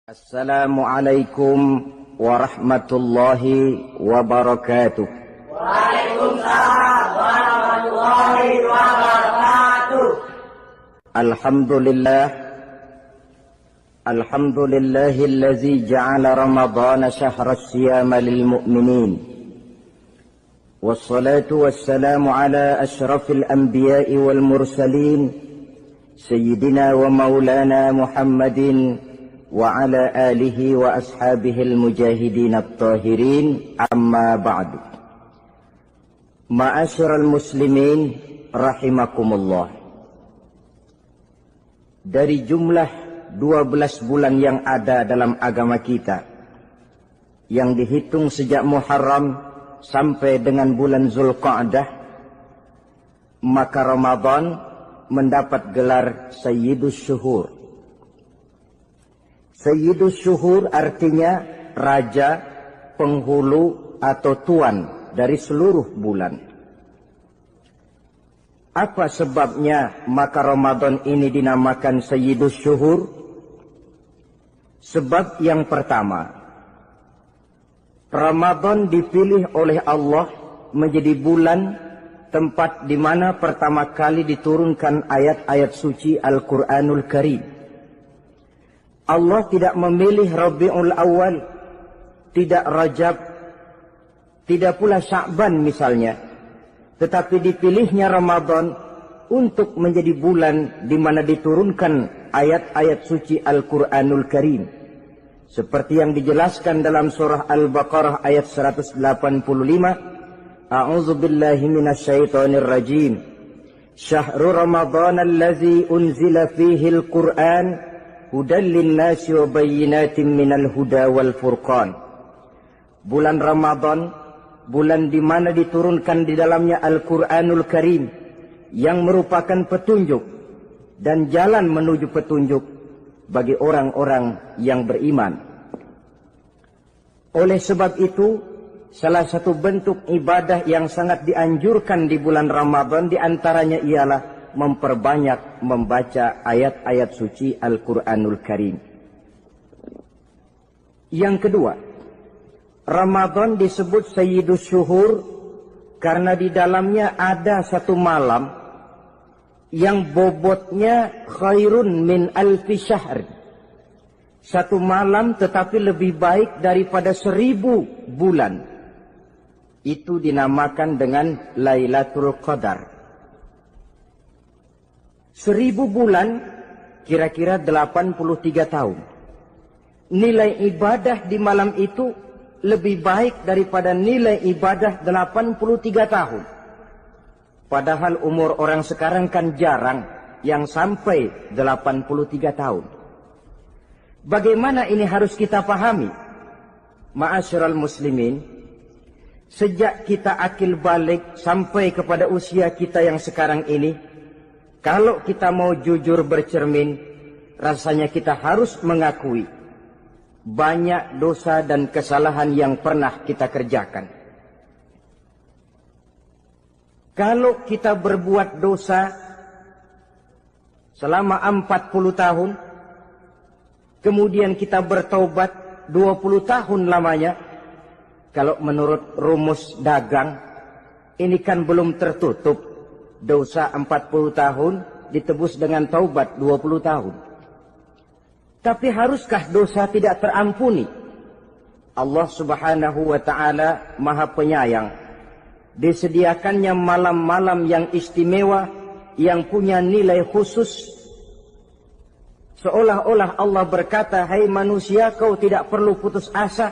Assalamualaikum warahmatullahi wabarakatuh. Waalaikumsalam warahmatullahi wabarakatuh. Alhamdulillahillazi ja'ala ramadhana syahra siyama lil mu'minin. Wassalatu wassalamu ala ashrafil anbiya'i wal mursalin sayyidina wa maulana Muhammadin wa ala alihi wa ashabihil mujahidin at-tahirin, amma ba'du. Ma'asyiral muslimin rahimakumullah. Dari jumlah 12 bulan yang ada dalam agama kita, yang dihitung sejak Muharram sampai dengan bulan Zulqa'dah, maka Ramadan mendapat gelar Sayyidus Syuhur. Sayyidus Syuhur artinya raja, penghulu atau tuan dari seluruh bulan. Apa sebabnya maka Ramadan ini dinamakan Sayyidus Syuhur? Sebab yang pertama, Ramadan dipilih oleh Allah menjadi bulan tempat di mana pertama kali diturunkan ayat-ayat suci Al-Quranul Karim. Allah tidak memilih Rabiul Awal, tidak Rajab, tidak pula Sya'ban misalnya, tetapi dipilihnya Ramadan untuk menjadi bulan di mana diturunkan ayat-ayat suci Al-Quranul Karim. Seperti yang dijelaskan dalam surah Al-Baqarah ayat 185, A'udzu billahi minasyaitonir rajim. Syahrul Ramadan allazi unzila fihi al-Qur'an hudan linnasi wa bayyinatin minal huda wal furqan. Bulan Ramadan, bulan di mana diturunkan di dalamnya Al-Quranul Karim, yang merupakan petunjuk dan jalan menuju petunjuk bagi orang-orang yang beriman. Oleh sebab itu, salah satu bentuk ibadah yang sangat dianjurkan di bulan Ramadan diantaranya ialah memperbanyak membaca ayat-ayat suci Al-Quranul Karim. Yang kedua, Ramadan disebut Sayyidus Syuhur karena di dalamnya ada satu malam yang bobotnya khairun min alfi syahr. Satu malam tetapi lebih baik daripada 1000 bulan. Itu dinamakan dengan Lailatul Qadar. 1000 bulan kira-kira 83 tahun. Nilai ibadah di malam itu lebih baik daripada nilai ibadah 83 tahun. Padahal umur orang sekarang kan jarang yang sampai 83 tahun. Bagaimana ini harus kita pahami? Ma'asyiral muslimin, sejak kita akil balik sampai kepada usia kita yang sekarang ini, kalau kita mau jujur bercermin, rasanya kita harus mengakui banyak dosa dan kesalahan yang pernah kita kerjakan. Kalau kita berbuat dosa selama 40 tahun, kemudian kita bertaubat 20 tahun lamanya, kalau menurut rumus dagang, ini kan belum tertutup. Dosa 40 tahun ditebus dengan taubat 20 tahun. Tapi haruskah dosa tidak terampuni? Allah subhanahu wa ta'ala maha penyayang. Disediakannya malam-malam yang istimewa, yang punya nilai khusus. Seolah-olah Allah berkata, hai manusia, kau tidak perlu putus asa.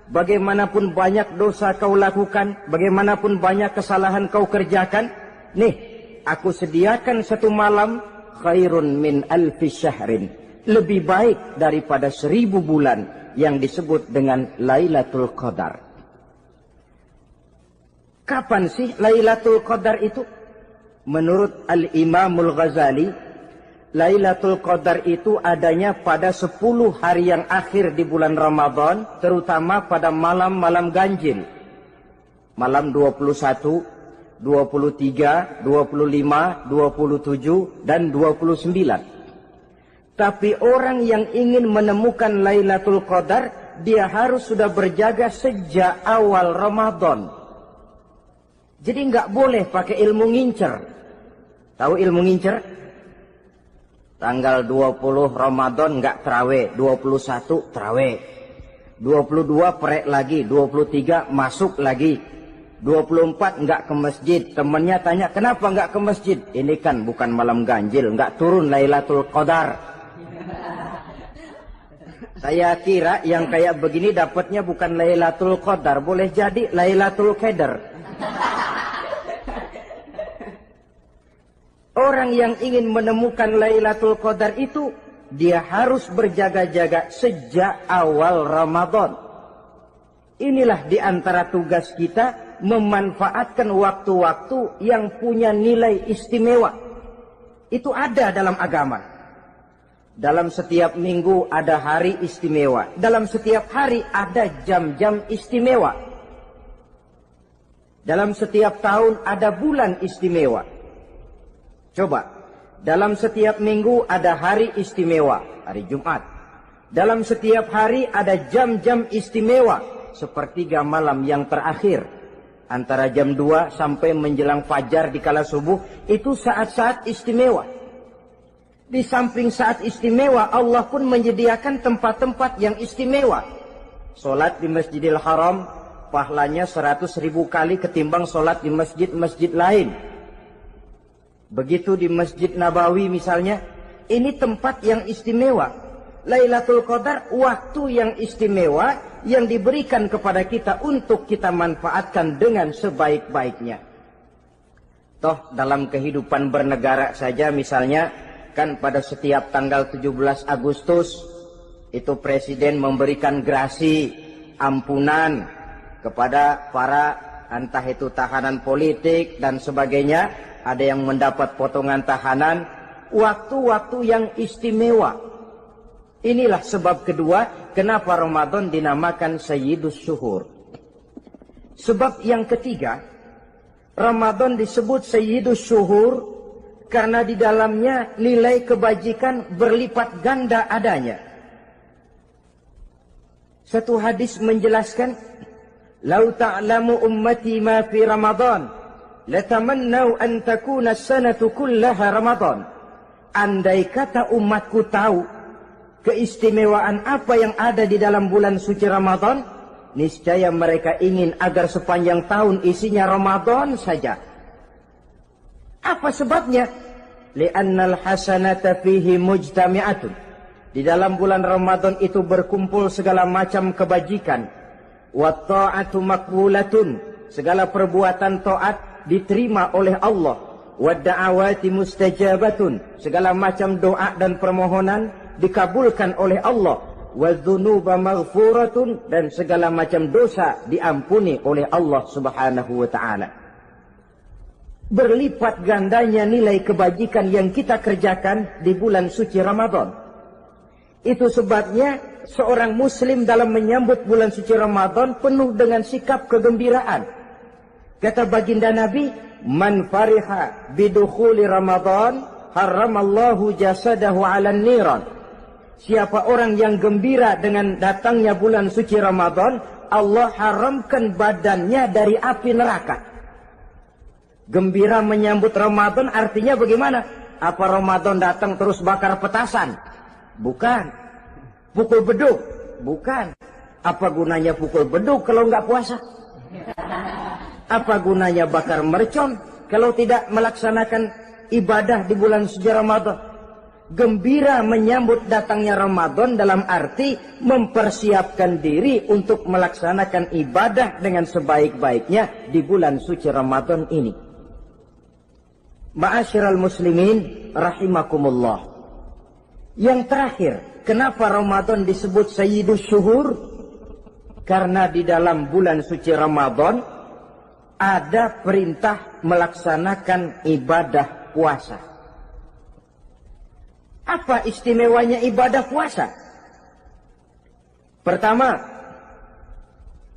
Bagaimanapun banyak dosa kau lakukan, bagaimanapun banyak kesalahan kau kerjakan, nih, aku sediakan satu malam khairun min alfi syahrin. Lebih baik daripada 1000 bulan yang disebut dengan Lailatul Qadar. Kapan sih Lailatul Qadar itu? Menurut Al-Imamul Ghazali, Lailatul Qadar itu adanya pada 10 hari yang akhir di bulan Ramadan, terutama pada malam-malam ganjil. Malam 21, 23, 25, 27, dan 29. Tapi orang yang ingin menemukan Lailatul Qadar, dia harus sudah berjaga sejak awal Ramadan. Jadi nggak boleh pakai ilmu ngincer. Tahu ilmu ngincer? Tanggal 20 Ramadan nggak terawih, 21 terawih, 22 prek lagi, 23 masuk lagi, 24 nggak ke masjid. Temennya tanya, kenapa nggak ke masjid? Ini kan bukan malam ganjil, nggak turun Lailatul Qadar. Saya kira yang kayak begini dapatnya bukan Lailatul Qadar, boleh jadi Lailatul Qadar. Orang yang ingin menemukan Lailatul Qadar itu, dia harus berjaga-jaga sejak awal Ramadan. Inilah di antara tugas kita, memanfaatkan waktu-waktu yang punya nilai istimewa. Itu ada dalam agama. Dalam setiap minggu ada hari istimewa. Dalam setiap hari ada jam-jam istimewa. Dalam setiap tahun ada bulan istimewa. Coba, dalam setiap minggu ada hari istimewa, hari Jumat. Dalam setiap hari ada jam-jam istimewa, sepertiga malam yang terakhir. Antara jam 2 sampai menjelang fajar di kala subuh, itu saat-saat istimewa. Di samping saat istimewa, Allah pun menyediakan tempat-tempat yang istimewa. Solat di Masjidil Haram, pahalanya 100.000 kali ketimbang solat di masjid-masjid lain. Begitu di Masjid Nabawi misalnya, ini tempat yang istimewa. Lailatul Qadar, waktu yang istimewa yang diberikan kepada kita untuk kita manfaatkan dengan sebaik-baiknya. Toh dalam kehidupan bernegara saja misalnya, kan pada setiap tanggal 17 Agustus, itu Presiden memberikan grasi, ampunan kepada para entah itu tahanan politik dan sebagainya. Ada yang mendapat potongan tahanan, waktu-waktu yang istimewa. Inilah sebab kedua, kenapa Ramadan dinamakan Sayyidus Syuhur. Sebab yang ketiga, Ramadan disebut Sayyidus Syuhur karena di dalamnya nilai kebajikan berlipat ganda adanya. Satu hadis menjelaskan, "Lau ta'lamu ummati ma fi Ramadan, latamannau an takuna as-sanatu kullaha Ramadan." Andai kata umatku tahu keistimewaan apa yang ada di dalam bulan suci Ramadan, niscaya mereka ingin agar sepanjang tahun isinya Ramadan saja. Apa sebabnya? Li'annal hasanata fihi mujtami'atun. Di dalam bulan Ramadan itu berkumpul segala macam kebajikan. Wa ta'atu maqbulatun. Segala perbuatan taat diterima oleh Allah. Wa da'awati mustajabatun. Segala macam doa dan permohonan dikabulkan oleh Allah. Wa dzunuba maghfuratun. Dan segala macam dosa diampuni oleh Allah Subhanahu wa ta'ala. Berlipat gandanya nilai kebajikan yang kita kerjakan di bulan suci Ramadan. Itu sebabnya seorang muslim dalam menyambut bulan suci Ramadan penuh dengan sikap kegembiraan. Kata baginda Nabi, "Man fariha bidukhuli Ramadan, haramallahu jasadahu 'alan niran." Siapa orang yang gembira dengan datangnya bulan suci Ramadan, Allah haramkan badannya dari api neraka. Gembira menyambut Ramadan artinya bagaimana? Apa Ramadan datang terus bakar petasan? Bukan. Pukul beduk? Bukan. Apa gunanya pukul beduk kalau nggak puasa? Apa gunanya bakar mercon kalau tidak melaksanakan ibadah di bulan suci Ramadan? Gembira menyambut datangnya Ramadan dalam arti mempersiapkan diri untuk melaksanakan ibadah dengan sebaik-baiknya di bulan suci Ramadan ini. Ma'asyiral muslimin rahimakumullah. Yang terakhir, kenapa Ramadan disebut Sayyidus Syuhur? Karena di dalam bulan suci Ramadan ada perintah melaksanakan ibadah puasa. Apa istimewanya ibadah puasa? Pertama,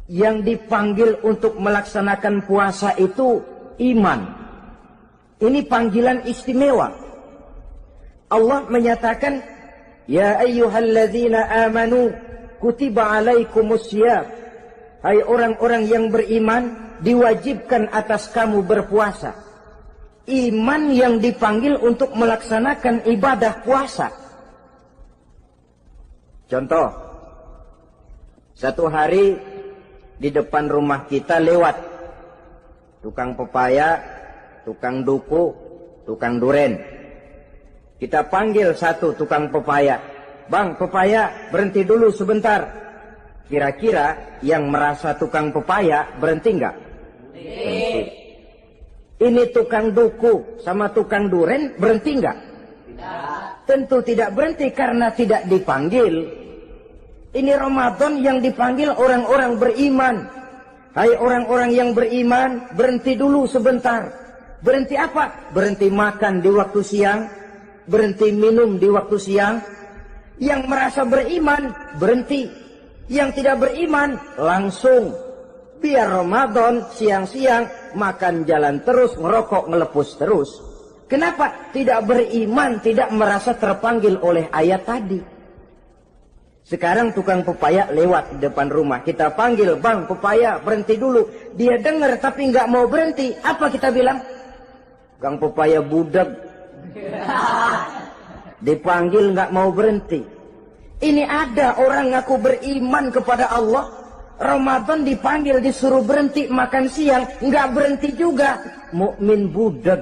yang dipanggil untuk melaksanakan puasa itu iman. Ini panggilan istimewa. Allah menyatakan, Ya ayyuhalladzina amanu kutiba alaikumussyam. Hai orang-orang yang beriman, diwajibkan atas kamu berpuasa. Iman yang dipanggil untuk melaksanakan ibadah puasa. Contoh, satu hari di depan rumah kita lewat tukang pepaya, tukang duku, tukang duren. Kita panggil satu tukang pepaya. Bang, pepaya, berhenti dulu sebentar. Kira-kira yang merasa tukang pepaya berhenti enggak? Berhenti. Ini tukang duku sama tukang duren berhenti enggak? Tidak. Tentu tidak berhenti karena tidak dipanggil. Ini Ramadan yang dipanggil orang-orang beriman. Hai orang-orang yang beriman, berhenti dulu sebentar. Berhenti apa? Berhenti makan di waktu siang, berhenti minum di waktu siang. Yang merasa beriman, berhenti. Yang tidak beriman, langsung. Biar Ramadan siang-siang makan jalan terus, ngerokok, ngelepus terus. Kenapa? Tidak beriman, tidak merasa terpanggil oleh ayat tadi. Sekarang tukang pepaya lewat di depan rumah. Kita panggil, bang pepaya berhenti dulu. Dia dengar tapi nggak mau berhenti. Apa kita bilang? Kang pepaya budak. Dipanggil nggak mau berhenti. Ini ada orang ngaku beriman kepada Allah. Ramadan dipanggil disuruh berhenti makan siang, nggak berhenti juga. Mukmin budak.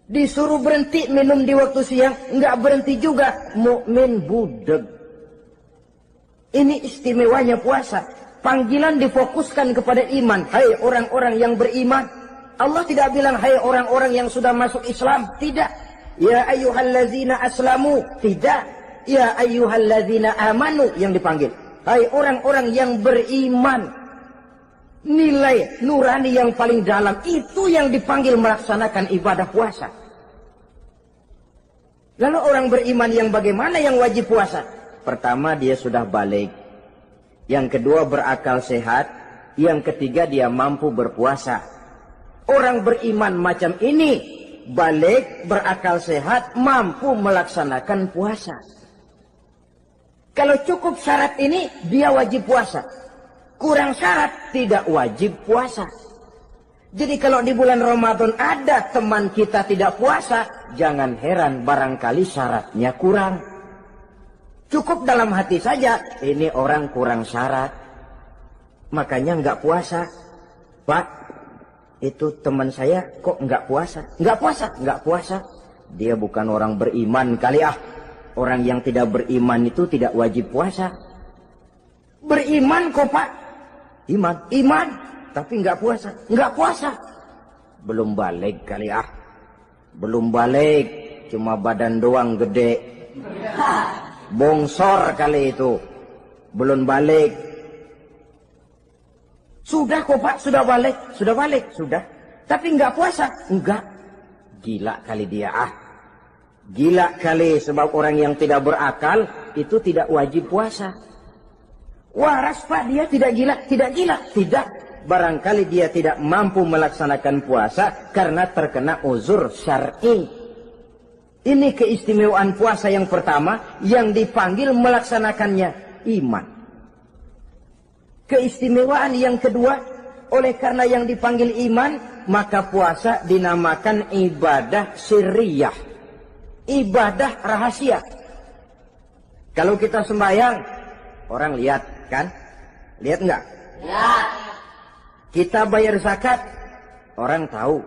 Disuruh berhenti minum di waktu siang, nggak berhenti juga. Mukmin budak. Ini istimewanya puasa. Panggilan difokuskan kepada iman. Hai orang-orang yang beriman. Allah tidak bilang hai orang-orang yang sudah masuk Islam. Tidak. Ya ayyuhalladzina aslamu. Tidak. Ya ayyuhalladzina amanu yang dipanggil. Hai orang-orang yang beriman. Nilai nurani yang paling dalam itu yang dipanggil melaksanakan ibadah puasa. Lalu orang beriman yang bagaimana yang wajib puasa? Pertama dia sudah balik. Yang kedua berakal sehat. Yang ketiga dia mampu berpuasa. Orang beriman macam ini balik, berakal sehat, mampu melaksanakan puasa. Kalau cukup syarat ini, dia wajib puasa. Kurang syarat, tidak wajib puasa. Jadi kalau di bulan Ramadan ada teman kita tidak puasa, jangan heran barangkali syaratnya kurang. Cukup dalam hati saja, ini orang kurang syarat. Makanya nggak puasa. Pak, itu teman saya kok nggak puasa? Nggak puasa? Nggak puasa. Dia bukan orang beriman kali ah. Orang yang tidak beriman itu tidak wajib puasa. Beriman kok pak? Iman. Tapi nggak puasa. Nggak puasa. Belum balik kali ah. Belum balik. Cuma badan doang gede. Bongsor kali itu. Belum balik. Sudah kok pak, sudah balik. Sudah balik, sudah. Tapi nggak puasa. Enggak. Gila kali dia ah. Gila kali sebab orang yang tidak berakal itu tidak wajib puasa. Waras pak dia tidak gila, tidak gila, tidak. Barangkali dia tidak mampu melaksanakan puasa karena terkena uzur syar'i. Ini keistimewaan puasa yang pertama yang dipanggil melaksanakannya iman. Keistimewaan yang kedua, oleh karena yang dipanggil iman, maka puasa dinamakan ibadah sirriyah. Ibadah rahasia. Kalau kita sembahyang, orang lihat kan? Lihat enggak? Lihat. Kita bayar zakat, orang tahu.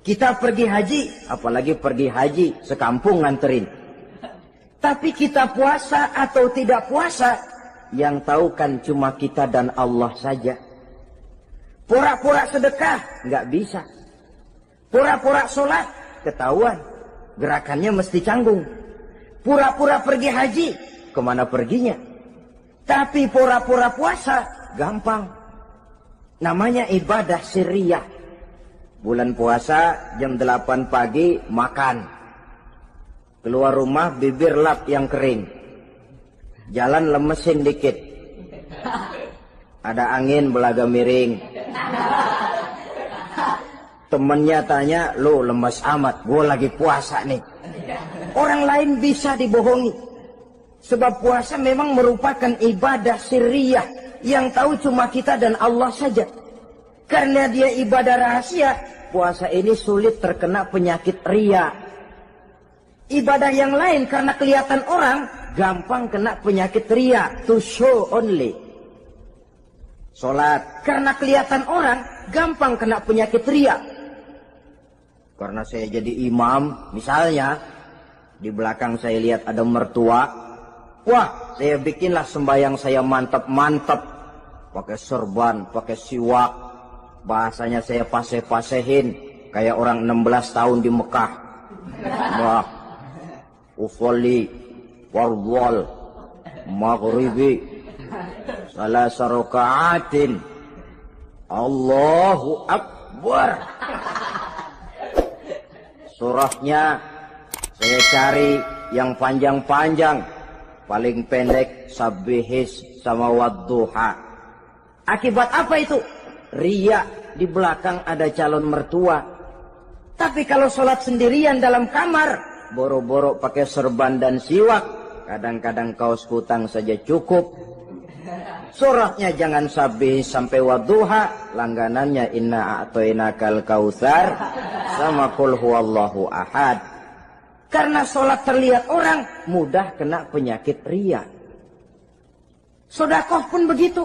Kita pergi haji, apalagi pergi haji, sekampung nganterin. Tapi kita puasa atau tidak puasa, yang tahu kan cuma kita dan Allah saja. Pura-pura sedekah, nggak bisa. Pura-pura sholat, ketahuan. Gerakannya mesti canggung. Pura-pura pergi haji, kemana perginya? Tapi pura-pura puasa, gampang. Namanya ibadah sirriyah. Bulan puasa, jam 8 pagi, makan. Keluar rumah, bibir lap yang kering. Jalan lemesin dikit. Ada angin, belaga miring. Temennya tanya, lo lemes amat, gue lagi puasa nih. Orang lain bisa dibohongi. Sebab puasa memang merupakan ibadah sirriyah yang tahu cuma kita dan Allah saja. Karena dia ibadah rahasia, puasa ini sulit terkena penyakit riya. Ibadah yang lain karena kelihatan orang, gampang kena penyakit riya, to show only. Salat karena kelihatan orang, gampang kena penyakit riya. Karena saya jadi imam, misalnya di belakang saya lihat ada mertua, wah, saya bikinlah sembahyang saya mantap-mantap, pakai serban, pakai siwak, bahasanya saya paseh-pasehin kayak orang 16 tahun di Mekah. Wah, ufolli warwal maghribi salasa raka'atin Allahu Akbar. Surahnya saya cari yang panjang-panjang, paling pendek sabbihis sama wadduha. Akibat apa itu? Riya, di belakang ada calon mertua. Tapi kalau sholat sendirian dalam kamar, boro-boro pakai serban dan siwak, kadang-kadang kaos kutang saja cukup. Surahnya jangan sabbih sampai wadduha, langganannya inna a'toinakal kautsar sama qul huwallahu ahad. Karena sholat terlihat orang, mudah kena penyakit riya. Sedekah pun begitu.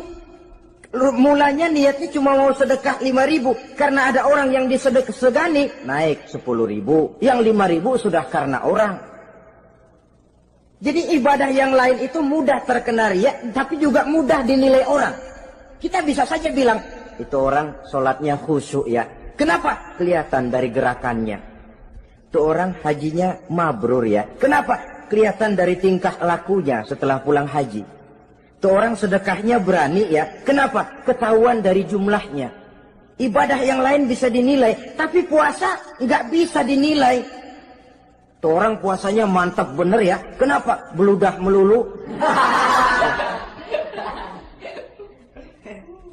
Mulanya niatnya cuma mau sedekah 5.000, karena ada orang yang disedekah-segani, naik 10.000, yang 5.000 sudah karena orang. Jadi ibadah yang lain itu mudah terkena riya, tapi juga mudah dinilai orang. Kita bisa saja bilang, itu orang sholatnya khusyuk ya. Kenapa? Kelihatan dari gerakannya. Itu orang hajinya mabrur ya. Kenapa? Kelihatan dari tingkah lakunya setelah pulang haji. Itu orang sedekahnya berani ya. Kenapa? Ketahuan dari jumlahnya. Ibadah yang lain bisa dinilai, tapi puasa nggak bisa dinilai. Itu orang puasanya mantap bener ya. Kenapa? Beludah melulu.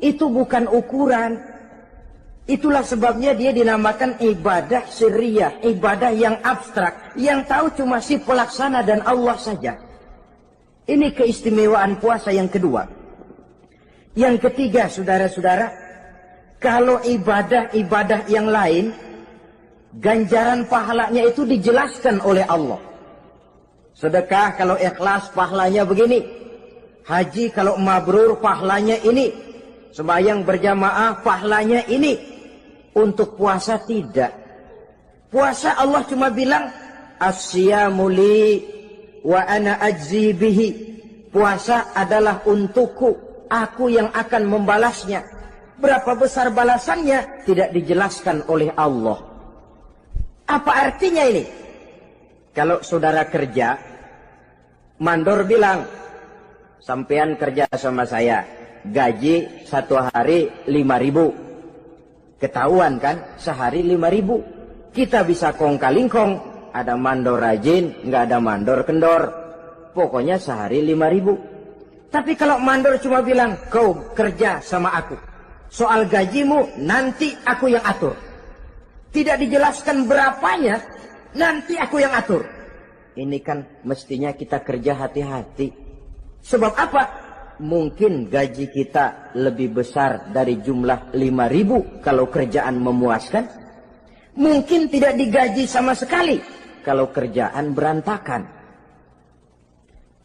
Itu bukan ukuran. Itulah sebabnya dia dinamakan ibadah sirriyah, ibadah yang abstrak, yang tahu cuma si pelaksana dan Allah saja. Ini keistimewaan puasa yang kedua. Yang ketiga, saudara-saudara, kalau ibadah-ibadah yang lain, ganjaran pahalanya itu dijelaskan oleh Allah. Sedekah kalau ikhlas pahalanya begini. Haji kalau mabrur pahalanya ini. Sembahyang berjamaah pahalanya ini. Untuk puasa tidak. Puasa Allah cuma bilang as-siyamu li wa ana ajzi bihi. Puasa adalah untukku, aku yang akan membalasnya. Berapa besar balasannya tidak dijelaskan oleh Allah. Apa artinya ini? Kalau saudara kerja, mandor bilang, sampean kerja sama saya, gaji 1 hari 5.000. Ketahuan kan, sehari 5.000. Kita bisa kong kalingkong, ada mandor rajin, nggak ada mandor kendor. Pokoknya sehari 5.000. Tapi kalau mandor cuma bilang, kau kerja sama aku, soal gajimu nanti aku yang atur. Tidak dijelaskan berapanya, nanti aku yang atur. Ini kan mestinya kita kerja hati-hati. Sebab apa? Mungkin gaji kita lebih besar dari jumlah 5.000 kalau kerjaan memuaskan. Mungkin tidak digaji sama sekali kalau kerjaan berantakan.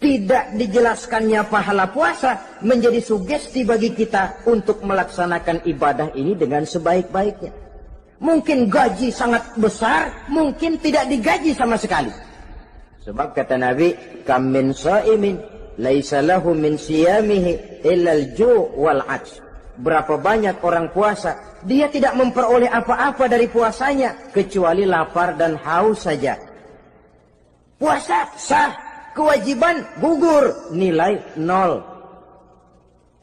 Tidak dijelaskannya pahala puasa menjadi sugesti bagi kita untuk melaksanakan ibadah ini dengan sebaik-baiknya. Mungkin gaji sangat besar, mungkin tidak digaji sama sekali. Sebab kata Nabi, kam min sha'imin laisa lahu min siyamihi illa al-ju' wal 'atsh. Berapa banyak orang puasa, dia tidak memperoleh apa-apa dari puasanya kecuali lapar dan haus saja. Puasa sah, kewajiban gugur, nilai 0.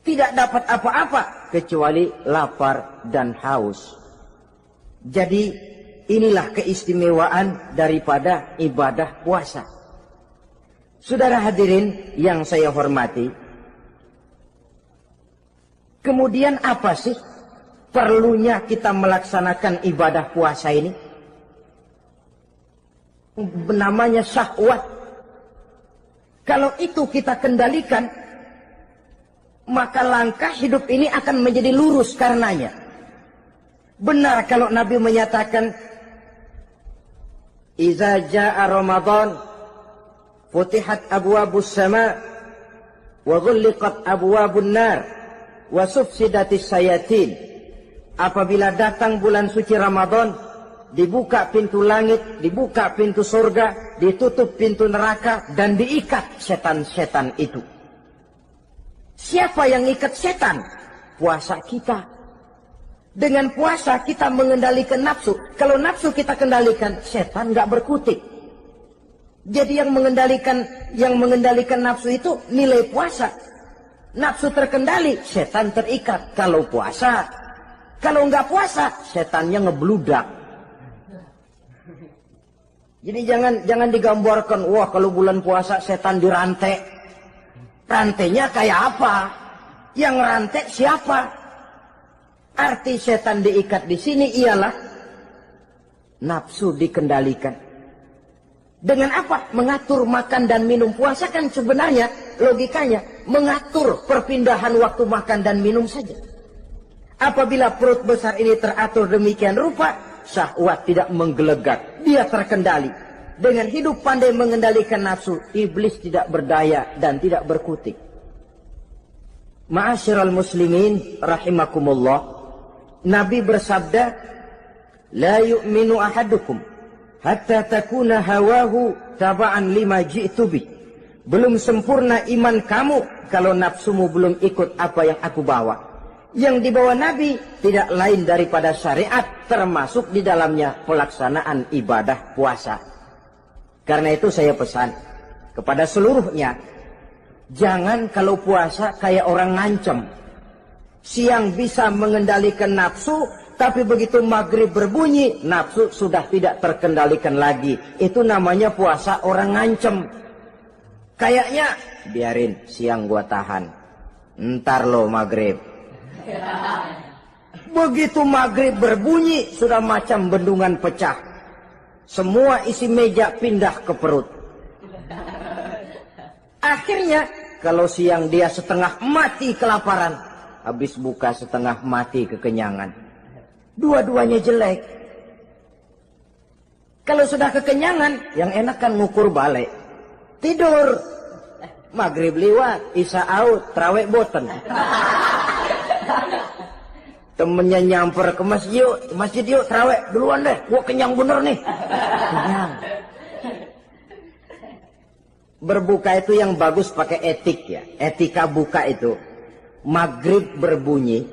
Tidak dapat apa-apa kecuali lapar dan haus. Jadi inilah keistimewaan daripada ibadah puasa. Saudara hadirin yang saya hormati, kemudian apa sih perlunya kita melaksanakan ibadah puasa ini? namanya syahwat. Kalau itu kita kendalikan, maka langkah hidup ini akan menjadi lurus karenanya. Benar kalau Nabi menyatakan, "Iza ja'a Ramadan, futihat abwabus sama, wa ghulliqat abwabun nar, wa sufsidatis sayatin." Apabila datang bulan suci Ramadan, dibuka pintu langit, dibuka pintu surga, ditutup pintu neraka, dan diikat setan-setan itu. Siapa yang ikat setan? Puasa kita. Dengan puasa kita mengendalikan nafsu. Kalau nafsu kita kendalikan, setan nggak berkutik. Jadi yang mengendalikan nafsu itu nilai puasa. Nafsu terkendali, setan terikat. Kalau puasa, kalau nggak puasa, setannya ngebludak. Jadi jangan digambarkan, wah kalau bulan puasa setan dirantai. Rantainya kayak apa? Yang rantai siapa? Arti setan diikat di sini ialah nafsu dikendalikan. Dengan apa? Mengatur makan dan minum. Puasa kan sebenarnya logikanya mengatur perpindahan waktu makan dan minum saja. Apabila perut besar ini teratur demikian rupa, syahwat tidak menggelegak, dia terkendali. Dengan hidup pandai mengendalikan nafsu, iblis tidak berdaya dan tidak berkutik. Ma'asyiral muslimin rahimakumullah, Nabi bersabda, "La yu'minu ahadukum hatta takuna hawahu taba'an lima ji'tu bi." Belum sempurna iman kamu kalau nafsumu belum ikut apa yang aku bawa. Yang dibawa Nabi tidak lain daripada syariat, termasuk di dalamnya pelaksanaan ibadah puasa. Karena itu saya pesan kepada seluruhnya, jangan kalau puasa kayak orang ngancem. Siang bisa mengendalikan nafsu, tapi begitu maghrib berbunyi, nafsu sudah tidak terkendalikan lagi. Itu namanya puasa orang ngancem. Kayaknya, biarin siang gua tahan, ntar lo maghrib. Begitu maghrib berbunyi, sudah macam bendungan pecah. Semua isi meja pindah ke perut. Akhirnya, kalau siang dia setengah mati kelaparan, habis buka setengah mati kekenyangan. Dua-duanya jelek. Kalau sudah kekenyangan, yang enak kan ngukur balik. Tidur. Maghrib liwat, isya out, tarawih boten. Temennya nyamper ke masjid yuk tarawih duluan deh, gua kenyang bener nih. Kenyang. Berbuka itu yang bagus pakai etik ya. Etika buka itu, maghrib berbunyi,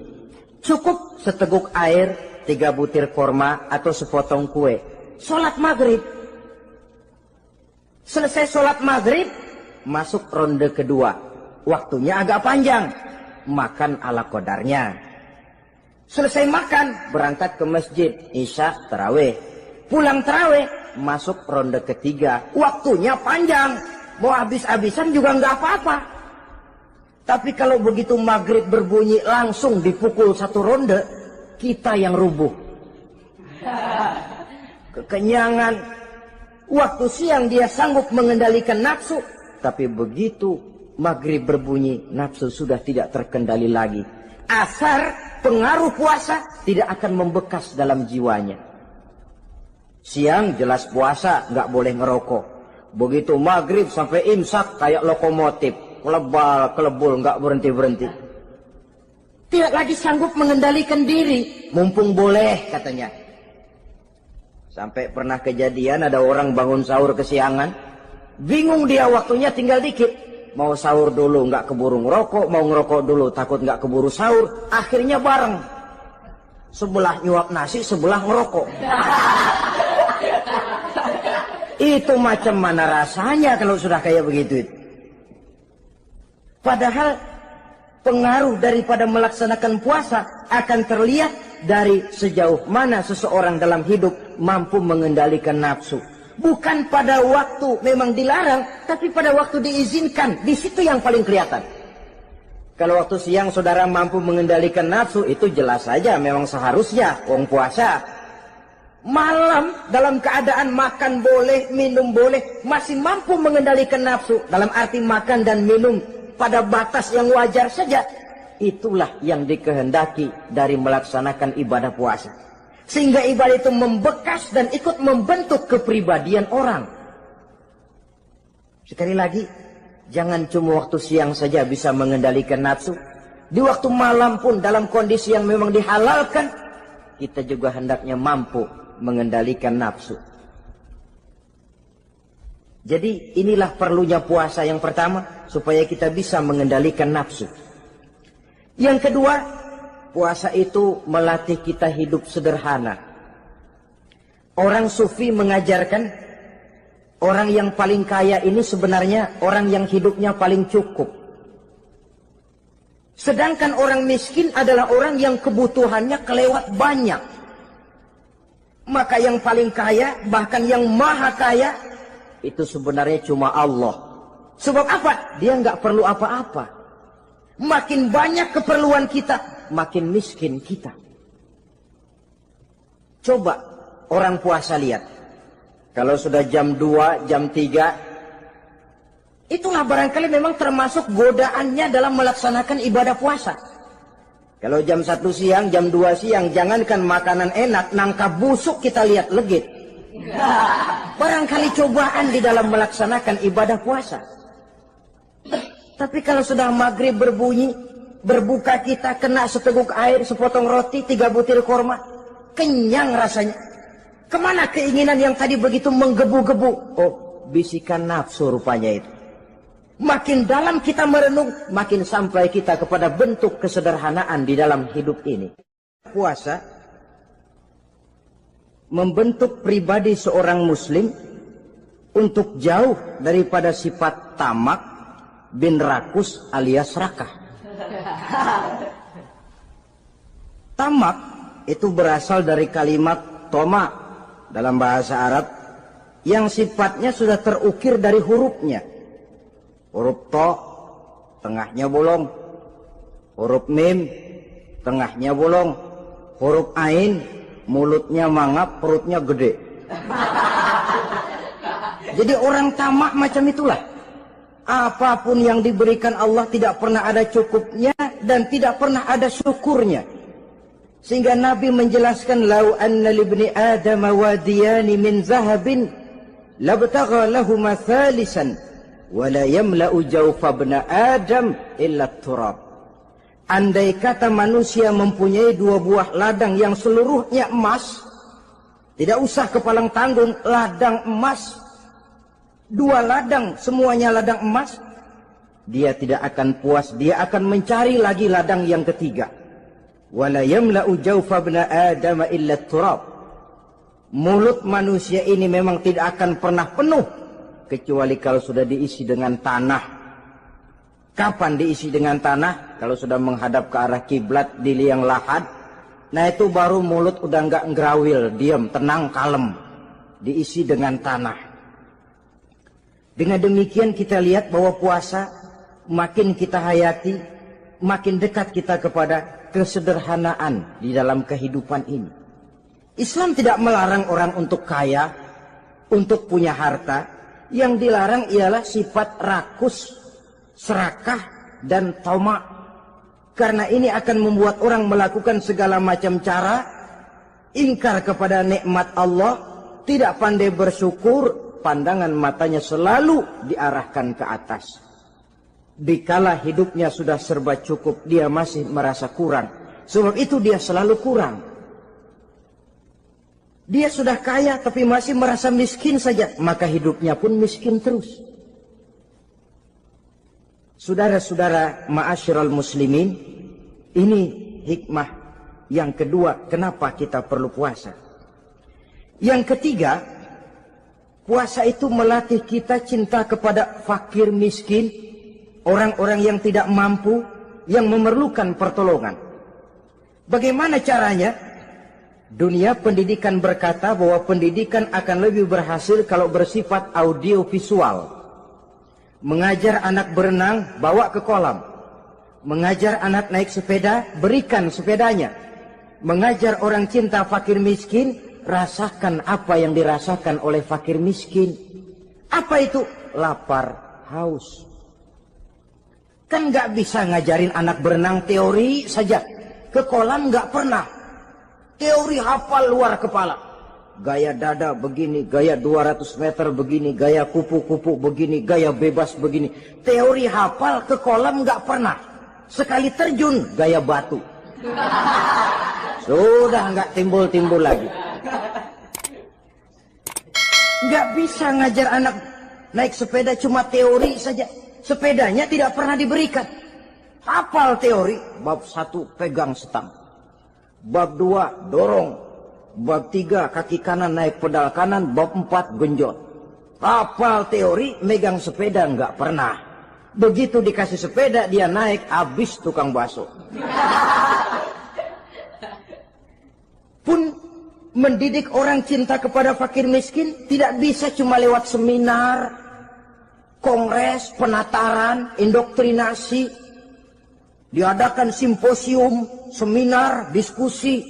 cukup seteguk air, 3 butir korma atau sepotong kue. Sholat maghrib. Selesai sholat maghrib, masuk ronde kedua. Waktunya agak panjang, makan ala qadarnya. Selesai makan, berangkat ke masjid, isya, tarawih. Pulang tarawih, masuk ronde ketiga. Waktunya panjang, mau habis-habisan juga nggak apa-apa. Tapi kalau begitu maghrib berbunyi, langsung dipukul 1 ronde, kita yang rubuh. Kekenyangan. Waktu siang dia sanggup mengendalikan nafsu, tapi begitu maghrib berbunyi, nafsu sudah tidak terkendali lagi. Asar pengaruh puasa tidak akan membekas dalam jiwanya. Siang jelas puasa, nggak boleh ngerokok. Begitu maghrib sampai imsak kayak lokomotif, kelebul nggak berhenti-berhenti. Tidak lagi sanggup mengendalikan diri, mumpung boleh katanya. Sampai pernah kejadian ada orang bangun sahur kesiangan, bingung dia waktunya tinggal dikit. Mau sahur dulu nggak keburu ngerokok, mau ngerokok dulu takut nggak keburu sahur, akhirnya bareng. Sebelah nyuap nasi, sebelah ngerokok. Itu macam mana rasanya kalau sudah kayak begitu? Padahal pengaruh daripada melaksanakan puasa akan terlihat dari sejauh mana seseorang dalam hidup mampu mengendalikan nafsu. Bukan pada waktu memang dilarang, tapi pada waktu diizinkan. Di situ yang paling kelihatan. Kalau waktu siang saudara mampu mengendalikan nafsu, itu jelas saja memang seharusnya orang puasa. Malam dalam keadaan makan boleh, minum boleh, masih mampu mengendalikan nafsu. Dalam arti makan dan minum pada batas yang wajar saja. Itulah yang dikehendaki dari melaksanakan ibadah puasa. Sehingga ibadah itu membekas dan ikut membentuk kepribadian orang. Sekali lagi, jangan cuma waktu siang saja bisa mengendalikan nafsu. Di waktu malam pun dalam kondisi yang memang dihalalkan, kita juga hendaknya mampu mengendalikan nafsu. Jadi inilah perlunya puasa yang pertama, supaya kita bisa mengendalikan nafsu. Yang kedua, puasa itu melatih kita hidup sederhana. Orang sufi mengajarkan, orang yang paling kaya ini sebenarnya orang yang hidupnya paling cukup. Sedangkan orang miskin adalah orang yang kebutuhannya kelewat banyak. Maka yang paling kaya, bahkan yang maha kaya, itu sebenarnya cuma Allah. Sebab apa? Dia nggak perlu apa-apa. Makin banyak keperluan kita, makin miskin kita. Coba orang puasa lihat. Kalau sudah jam 2, jam 3, itulah barangkali memang termasuk godaannya dalam melaksanakan ibadah puasa. Kalau jam 1 siang, jam 2 siang, jangankan makanan enak, nangka busuk kita lihat legit. Barangkali cobaan di dalam melaksanakan ibadah puasa. Tapi kalau sudah maghrib berbunyi, berbuka kita kena seteguk air, sepotong roti, 3 butir korma, kenyang rasanya. Kemana keinginan yang tadi begitu menggebu-gebu? Oh, bisikan nafsu rupanya itu. Makin dalam kita merenung, makin sampai kita kepada bentuk kesederhanaan di dalam hidup ini. Puasa membentuk pribadi seorang muslim untuk jauh daripada sifat tamak bin rakus alias rakah. Tamak itu berasal dari kalimat toma dalam bahasa Arab yang sifatnya sudah terukir dari hurufnya. Huruf to, tengahnya bolong. Huruf mim, tengahnya bolong. Huruf ain, mulutnya mangap, perutnya gede. Jadi orang tamak macam itulah. Apapun yang diberikan Allah tidak pernah ada cukupnya dan tidak pernah ada syukurnya. Sehingga Nabi menjelaskan, lau anna libni Adam wadiyani min zahabin labtagha lahuma thalisan wala yamla'u jawfa ibn Adam illa turab. Andai kata manusia mempunyai 2 buah ladang yang seluruhnya emas, tidak usah kepalang tanggung, ladang emas, 2 ladang semuanya ladang emas, dia tidak akan puas, dia akan mencari lagi ladang yang ketiga. Wala yamla'u jawfa ibn Adam illa turab. Mulut manusia ini memang tidak akan pernah penuh kecuali kalau sudah diisi dengan tanah. Kapan diisi dengan tanah? Kalau sudah menghadap ke arah kiblat di liang lahat, nah itu baru mulut udah nggak ngerawil, diam, tenang, kalem, diisi dengan tanah. Dengan demikian kita lihat bahwa puasa makin kita hayati, makin dekat kita kepada kesederhanaan di dalam kehidupan ini. Islam tidak melarang orang untuk kaya, untuk punya harta. Yang dilarang ialah sifat rakus, serakah, dan tamak. Karena ini akan membuat orang melakukan segala macam cara, ingkar kepada nikmat Allah, tidak pandai bersyukur, pandangan matanya selalu diarahkan ke atas. Dikala hidupnya sudah serba cukup, dia masih merasa kurang. Sebab itu dia selalu kurang. Dia sudah kaya tapi masih merasa miskin saja, maka hidupnya pun miskin terus. Saudara-saudara ma'asyiral muslimin, ini hikmah yang kedua kenapa kita perlu puasa. Yang ketiga, puasa itu melatih kita cinta kepada fakir miskin, orang-orang yang tidak mampu, yang memerlukan pertolongan. Bagaimana caranya? Dunia pendidikan berkata bahwa pendidikan akan lebih berhasil kalau bersifat audiovisual. Mengajar anak berenang, bawa ke kolam. Mengajar anak naik sepeda, berikan sepedanya. Mengajar orang cinta fakir miskin, rasakan apa yang dirasakan oleh fakir miskin. Apa itu? Lapar, haus. Kan nggak bisa ngajarin anak berenang teori saja. Ke kolam nggak pernah. Teori hafal luar kepala. Gaya dada begini, gaya 200 meter begini, gaya kupu-kupu begini, gaya bebas begini. Teori hafal ke kolam nggak pernah. Sekali terjun, gaya batu. Sudah nggak timbul-timbul lagi. Nggak bisa ngajar anak naik sepeda cuma teori saja. Sepedanya tidak pernah diberikan. Hafal teori, bab 1 pegang stang. Bab 2 dorong. Bab 3 kaki kanan naik pedal kanan. Bab 4 genjot. Hafal teori, megang sepeda nggak pernah. Begitu dikasih sepeda dia naik, habis tukang bakso. Pun mendidik orang cinta kepada fakir miskin tidak bisa cuma lewat seminar, kongres, penataran, indoktrinasi. Diadakan simposium, seminar, diskusi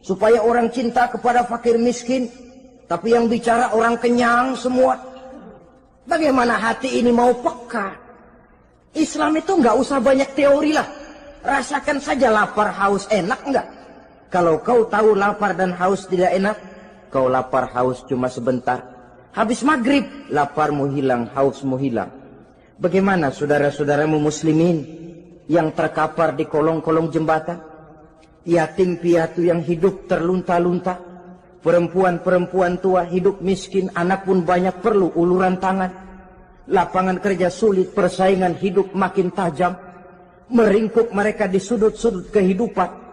supaya orang cinta kepada fakir miskin, tapi yang bicara orang kenyang semua. Bagaimana hati ini mau peka? Islam itu nggak usah banyak teori lah. Rasakan saja lapar, haus, enak nggak? Kalau kau tahu lapar dan haus tidak enak, kau lapar haus cuma sebentar. Habis maghrib, laparmu hilang, hausmu hilang. Bagaimana saudara-saudaramu muslimin yang terkapar di kolong-kolong jembatan? Yatim piatu yang hidup terlunta-lunta. Perempuan-perempuan tua hidup miskin, anak pun banyak perlu uluran tangan. Lapangan kerja sulit, persaingan hidup makin tajam. Meringkuk mereka di sudut-sudut kehidupan.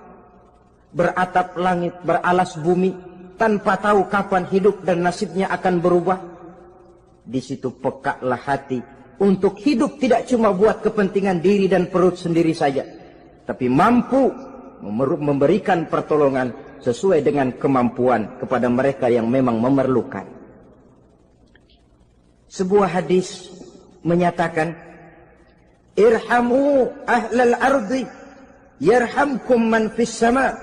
Beratap langit, beralas bumi, tanpa tahu kapan hidup dan nasibnya akan berubah. Di situ pekaklah hati untuk hidup tidak cuma buat kepentingan diri dan perut sendiri saja, tapi mampu memberikan pertolongan sesuai dengan kemampuan kepada mereka yang memang memerlukan. Sebuah hadis menyatakan, irhamu ahlal ardi yarhamkum man fis sama.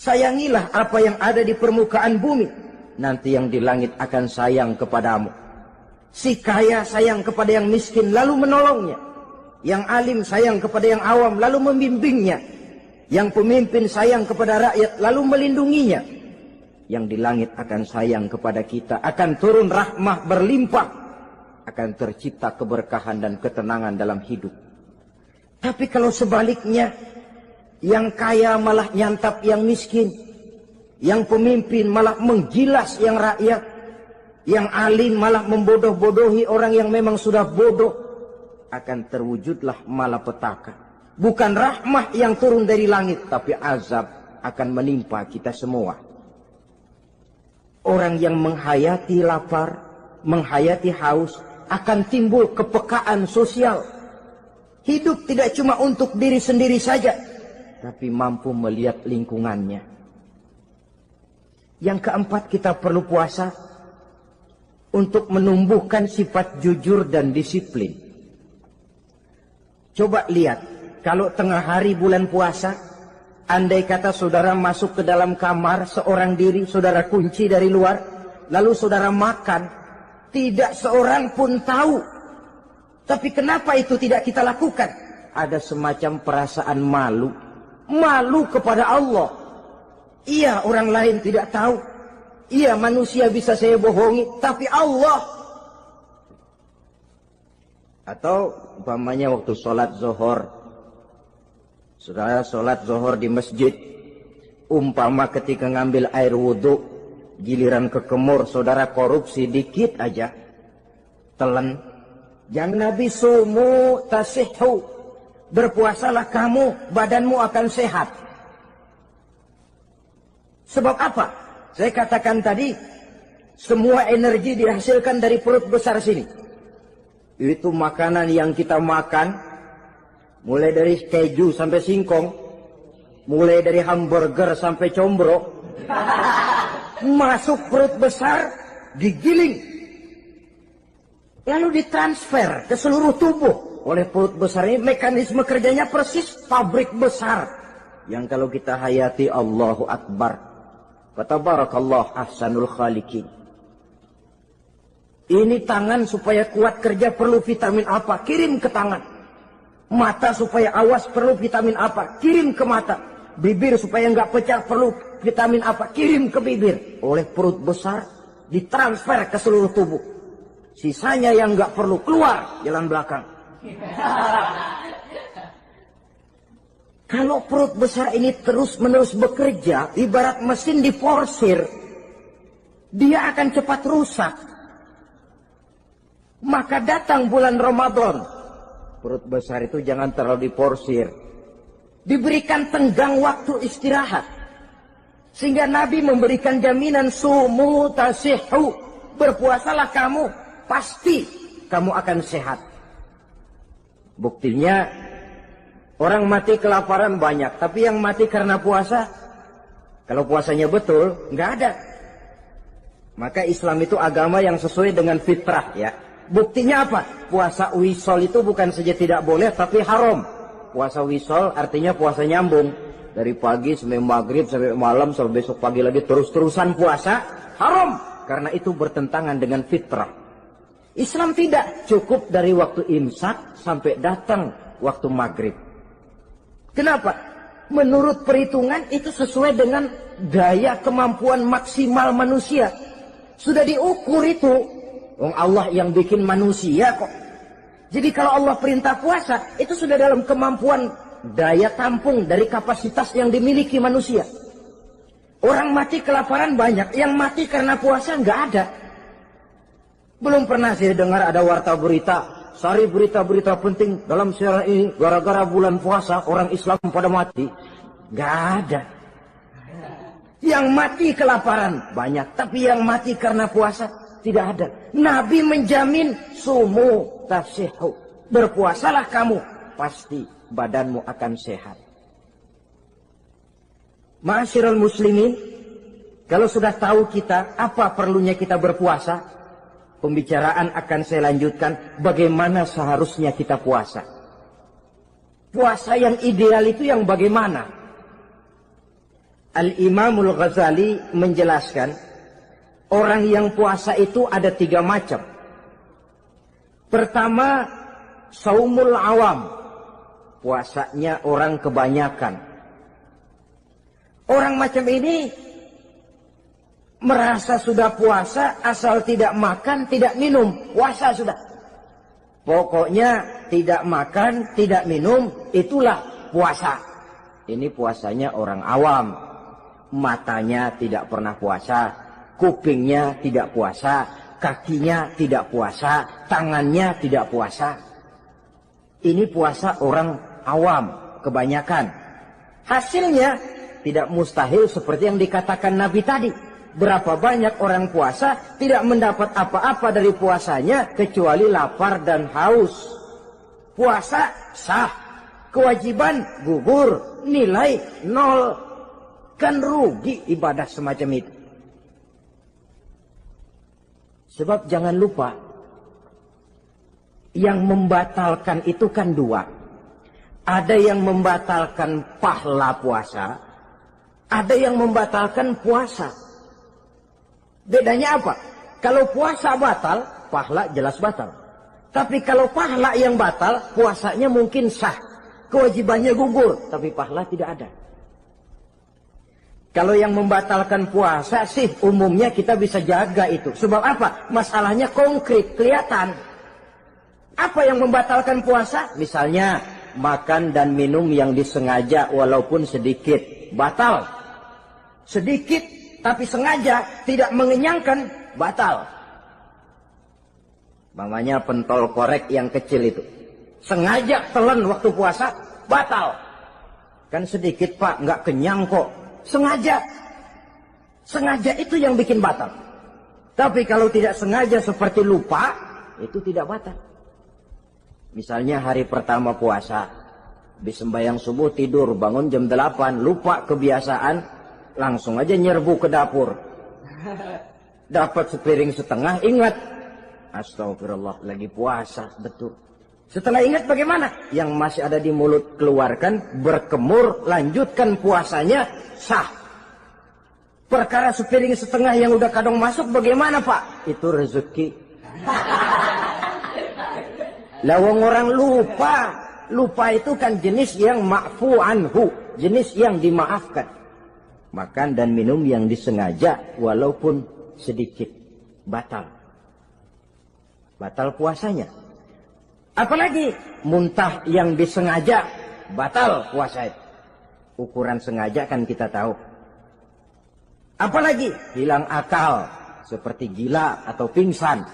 Sayangilah apa yang ada di permukaan bumi, nanti yang di langit akan sayang kepadamu. Si kaya sayang kepada yang miskin lalu menolongnya. Yang alim sayang kepada yang awam lalu membimbingnya. Yang pemimpin sayang kepada rakyat lalu melindunginya. Yang di langit akan sayang kepada kita, akan turun rahmah berlimpah, akan tercipta keberkahan dan ketenangan dalam hidup. Tapi kalau sebaliknya, yang kaya malah nyantap yang miskin, yang pemimpin malah menggilas yang rakyat, yang alim malah membodoh-bodohi orang yang memang sudah bodoh, akan terwujudlah malapetaka. Bukan rahmah yang turun dari langit, tapi azab akan menimpa kita semua. Orang yang menghayati lapar, menghayati haus, akan timbul kepekaan sosial. Hidup tidak cuma untuk diri sendiri saja, tapi mampu melihat lingkungannya. Yang keempat, kita perlu puasa untuk menumbuhkan sifat jujur dan disiplin. Coba lihat, kalau tengah hari bulan puasa, andai kata saudara masuk ke dalam kamar seorang diri, saudara kunci dari luar, lalu saudara makan, tidak seorang pun tahu. Tapi kenapa itu tidak kita lakukan? Ada semacam perasaan malu. Malu kepada Allah. Iya, orang lain tidak tahu. Iya, manusia bisa saya bohongi, tapi Allah. Atau umpamanya waktu sholat zuhur, saudara sholat zuhur di masjid, umpama ketika ngambil air wudhu, giliran ke kemur, saudara korupsi dikit aja, telan. Jangan Nabi sumu tasihhu, berpuasalah kamu, badanmu akan sehat. Sebab apa? Saya katakan tadi, semua energi dihasilkan dari perut besar sini. Itu makanan yang kita makan, mulai dari keju sampai singkong, mulai dari hamburger sampai combro, masuk perut besar, digiling, lalu ditransfer ke seluruh tubuh oleh perut besar ini. Mekanisme kerjanya persis pabrik besar yang kalau kita hayati, Allahu Akbar, Fatabarakallah ahsanul khaliqin. Ini tangan supaya kuat kerja perlu vitamin apa? Kirim ke tangan. Mata supaya awas perlu vitamin apa? Kirim ke mata. Bibir supaya nggak pecah perlu vitamin apa? Kirim ke bibir. Oleh perut besar ditransfer ke seluruh tubuh. Sisanya yang nggak perlu keluar jalan belakang. Kalau perut besar ini terus-menerus bekerja, ibarat mesin diforsir, dia akan cepat rusak. Maka datang bulan Ramadan, perut besar itu jangan terlalu diporsir. Diberikan tenggang waktu istirahat. Sehingga Nabi memberikan jaminan sumu tasihhu. Berpuasalah kamu, pasti kamu akan sehat. Buktinya, orang mati kelaparan banyak. Tapi yang mati karena puasa, kalau puasanya betul, nggak ada. Maka Islam itu agama yang sesuai dengan fitrah ya. Buktinya apa? Puasa wisol itu bukan saja tidak boleh, tapi haram. Puasa wisol artinya puasa nyambung. Dari pagi sampai maghrib, sampai malam, sampai besok pagi lagi terus-terusan puasa. Haram. Karena itu bertentangan dengan fitrah. Islam tidak cukup dari waktu imsak sampai datang waktu maghrib. Kenapa? Menurut perhitungan itu sesuai dengan daya kemampuan maksimal manusia. Sudah diukur itu. Allah yang bikin manusia kok. Jadi kalau Allah perintah puasa, itu sudah dalam kemampuan daya tampung dari kapasitas yang dimiliki manusia. Orang mati kelaparan banyak, yang mati karena puasa nggak ada. Belum pernah saya dengar ada warta berita, sari berita-berita penting dalam siaran ini, gara-gara bulan puasa orang Islam pada mati. Nggak ada. Yang mati kelaparan banyak, tapi yang mati karena puasa tidak ada. Nabi menjamin sumu tasihhu. Berpuasalah kamu, pasti badanmu akan sehat. Ma'asyiral muslimin, kalau sudah tahu kita apa perlunya kita berpuasa, pembicaraan akan saya lanjutkan bagaimana seharusnya kita puasa. Puasa yang ideal itu yang bagaimana? Al-Imamul Ghazali menjelaskan, orang yang puasa itu ada 3 macam. Pertama, saumul awam. Puasanya orang kebanyakan. Orang macam ini merasa sudah puasa asal tidak makan, tidak minum. Puasa sudah. Pokoknya tidak makan, tidak minum, itulah puasa. Ini puasanya orang awam. Matanya tidak pernah puasa. Kupingnya tidak puasa, kakinya tidak puasa, tangannya tidak puasa. Ini puasa orang awam, kebanyakan. Hasilnya tidak mustahil seperti yang dikatakan Nabi tadi. Berapa banyak orang puasa tidak mendapat apa-apa dari puasanya kecuali lapar dan haus. Puasa sah, kewajiban gugur, nilai 0. Kan rugi ibadah semacam itu. Sebab jangan lupa, yang membatalkan itu kan 2. Ada yang membatalkan pahala puasa, ada yang membatalkan puasa. Bedanya apa? Kalau puasa batal, pahala jelas batal. Tapi kalau pahala yang batal, puasanya mungkin sah. Kewajibannya gugur, tapi pahala tidak ada. Kalau yang membatalkan puasa sih umumnya kita bisa jaga itu. Sebab apa? Masalahnya konkret, kelihatan. Apa yang membatalkan puasa? Misalnya makan dan minum yang disengaja walaupun sedikit. Batal. Sedikit tapi sengaja tidak mengenyangkan, batal. Mamanya pentol korek yang kecil itu. Sengaja telan waktu puasa, batal. Kan sedikit pak, nggak kenyang kok. Sengaja. Sengaja itu yang bikin batal. Tapi kalau tidak sengaja seperti lupa, itu tidak batal. Misalnya hari pertama puasa, habis sembahyang subuh tidur, bangun jam 8, lupa kebiasaan, langsung aja nyerbu ke dapur. Dapat sepiring setengah, ingat. Astagfirullah, lagi puasa, betul. Setelah ingat bagaimana? Yang masih ada di mulut keluarkan, berkemur, lanjutkan puasanya, sah. Perkara sepiring setengah yang udah kadang masuk bagaimana Pak? Itu rezeki. Lawang orang lupa. Lupa itu kan jenis yang ma'fu anhu. Jenis yang dimaafkan. Makan dan minum yang disengaja walaupun sedikit. Batal. Batal puasanya. Apalagi muntah yang disengaja. Batal puasa itu. Ukuran sengaja kan kita tahu. Apalagi hilang akal. Seperti gila atau pingsan.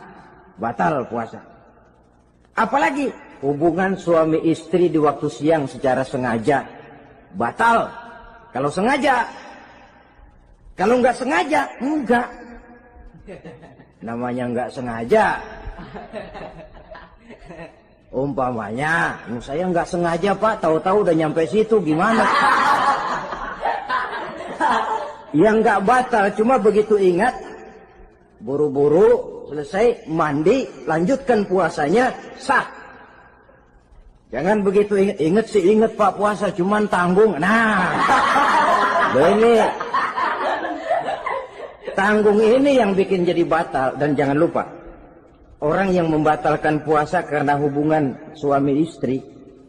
Batal puasa. Apalagi hubungan suami istri di waktu siang secara sengaja. Batal. Kalau sengaja. Kalau nggak sengaja, enggak. Namanya nggak sengaja. Umpamanya, saya nggak sengaja Pak, tahu-tahu udah nyampe situ, gimana? Yang nggak batal, cuma begitu ingat, buru-buru selesai mandi, lanjutkan puasanya, sah. Jangan begitu ingat sih ingat Pak puasa, cuman tanggung. Nah, ini tanggung ini yang bikin jadi batal. Dan jangan lupa, orang yang membatalkan puasa karena hubungan suami istri,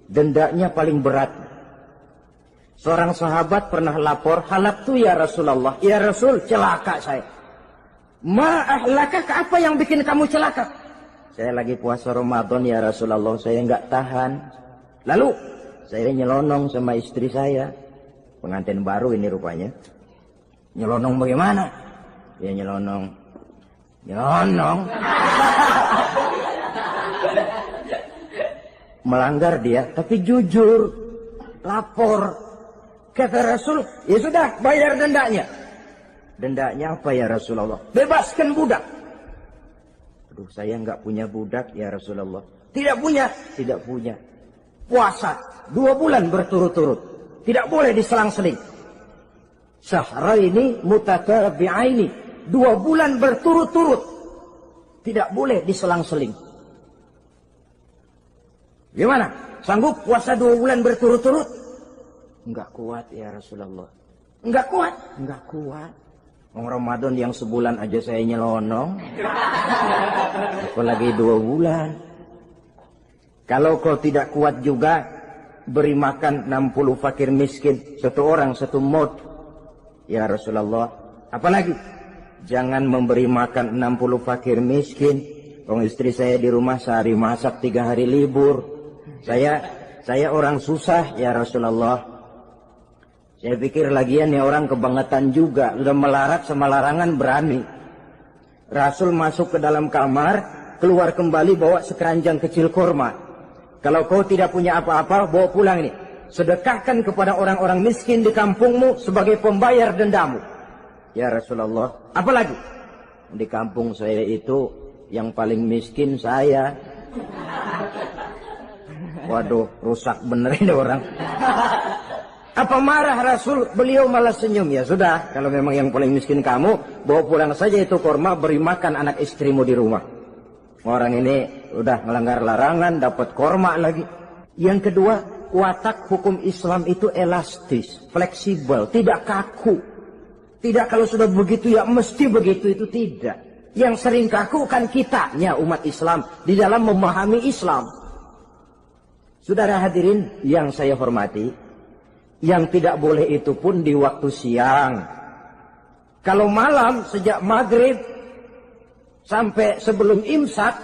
dendanya paling berat. Seorang sahabat pernah lapor, halaktu ya Rasulullah. Ya Rasul, celaka saya. Ma'ahlakah, apa yang bikin kamu celaka? Saya lagi puasa Ramadan ya Rasulullah, saya nggak tahan. Lalu, saya nyelonong sama istri saya. Pengantin baru ini rupanya. Nyelonong bagaimana? Ya nyelonong. Melanggar dia, tapi jujur. Lapor. Kata Rasul, ya sudah, bayar dendanya. Dendanya apa ya Rasulullah? Bebaskan budak. Aduh, saya nggak punya budak ya Rasulullah. Tidak punya? Tidak punya. Puasa 2 bulan berturut-turut. Tidak boleh diselang-seling. Syahraini mutatabi'aini. 2 bulan berturut-turut. Tidak boleh diselang-seling. Gimana? Sanggup puasa 2 bulan berturut-turut? Enggak kuat ya Rasulullah. Enggak kuat? Enggak kuat. Ramadan yang sebulan aja saya nyelonong. Apalagi 2 bulan. Kalau kau tidak kuat juga, beri makan 60 fakir miskin. 1 orang 1 mud. Ya Rasulullah. Apalagi? Jangan memberi makan 60 fakir miskin. Orang istri saya di rumah sehari masak 3 hari libur. Saya orang susah ya Rasulullah. Saya pikir lagian ya orang kebangetan juga. Sudah melarat sama larangan berani. Rasul masuk ke dalam kamar, keluar kembali bawa sekeranjang kecil kurma. Kalau kau tidak punya apa-apa, bawa pulang ini. Sedekahkan kepada orang-orang miskin di kampungmu sebagai pembayar dendamu. Ya Rasulullah. Apalagi? Di kampung saya itu yang paling miskin saya. Waduh, rusak bener ini orang. Apa marah Rasul? Beliau malah senyum. Ya sudah, kalau memang yang paling miskin kamu, bawa pulang saja itu kurma, beri makan anak istrimu di rumah. Orang ini udah melanggar larangan, dapat kurma lagi. Yang kedua, watak hukum Islam itu elastis, fleksibel, tidak kaku. Tidak kalau sudah begitu ya mesti begitu, itu tidak. Yang sering kaku kan kitanya umat Islam di dalam memahami Islam. Saudara hadirin yang saya hormati, yang tidak boleh itu pun di waktu siang. Kalau malam sejak maghrib sampai sebelum imsak,